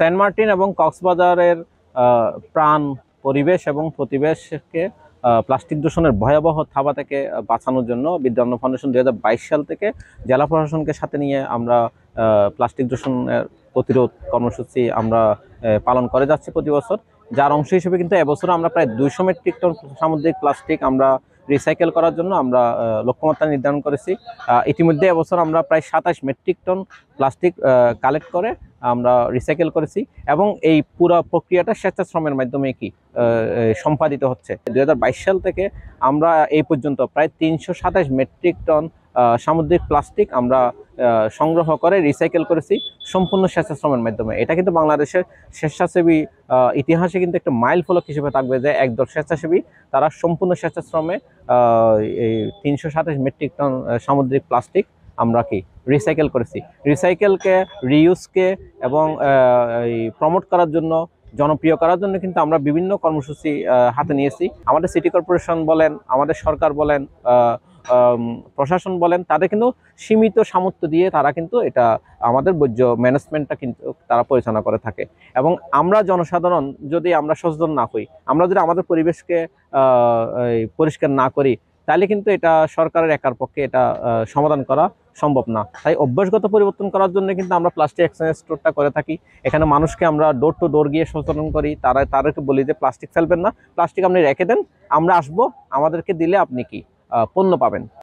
Saint Martin এবং কক্সবাজারের প্রাণ, পরিবেশ এবং প্রতিবেশকে প্লাস্টিক দূষণের ভয়াবহ থাবা থেকে বাঁচানোর জন্য বিদ্যারণ্য ফাউন্ডেশন 2022 সাল থেকে জেলা প্রশাসনকে সাথে নিয়ে আমরা প্লাস্টিক দূষণের প্রতিরোধ কর্মসূচি আমরা পালন করে যাচ্ছি প্রতি বছর। যার অংশ হিসেবে কিন্তু এবছর আমরা প্রায় 200 মেট্রিক টন সামুদ্রিক প্লাস্টিক আমরা রিসাইকেল করার জন্য আমরা লক্ষ্যমাত্রা নির্ধারণ করেছি। ইতিমধ্যে এবছর আমরা প্রায় 27 মেট্রিক টন প্লাস্টিক কালেক্ট করে আমরা রিসাইকেল করেছি এবং এই পুরো প্রক্রিয়াটা স্বেচ্ছাশ্রমের মাধ্যমে সম্পাদিত হচ্ছে। 2022 সাল থেকে আমরা এই পর্যন্ত প্রায় 327 মেট্রিক টন সামুদ্রিক প্লাস্টিক আমরা সংগ্রহ করে রিসাইকেল করেছি সম্পূর্ণ স্বেচ্ছাশ্রমের মাধ্যমে। এটা কিন্তু বাংলাদেশের স্বেচ্ছাসেবী ইতিহাসে কিন্তু একটা মাইল ফলক হিসেবে থাকবে যে একদল স্বেচ্ছাসেবী তারা সম্পূর্ণ স্বেচ্ছাশ্রমে এই 327 মেট্রিক টন সামুদ্রিক প্লাস্টিক আমরা রিসাইকেল করেছি। রিসাইকেলকে, রিইউজকে এবং প্রমোট করার জন্য, জনপ্রিয় করার জন্য কিন্তু আমরা বিভিন্ন কর্মসূচি হাতে নিয়েছি। আমাদের সিটি কর্পোরেশন বলেন, আমাদের সরকার বলেন, প্রশাসন বলেন, তাদের কিন্তু সীমিত সামর্থ্য দিয়ে তারা কিন্তু এটা আমাদের বর্জ্য ম্যানেজমেন্টটা কিন্তু তারা পরিচালনা করে থাকে। এবং আমরা জনসাধারণ যদি আমরা সচেতন না হই, আমরা যদি আমাদের পরিবেশকে পরিষ্কার না করি, তাহলে কিন্তু এটা সরকারের একার পক্ষে এটা সমাধান করা সম্ভব না। তাই অভ্যাসগত পরিবর্তন করার জন্য কিন্তু আমরা প্লাস্টিক এক্সচেঞ্জ স্টোরটা করে থাকি। এখানে মানুষকে আমরা ডোর টু ডোর গিয়ে সচেতন করি, তাদেরকে বলি যে প্লাস্টিক ফেলবেন না, প্লাস্টিক আপনি রেখে দেন, আমরা আসবো, আমাদেরকে দিলে আপনি পণ্য পাবেন।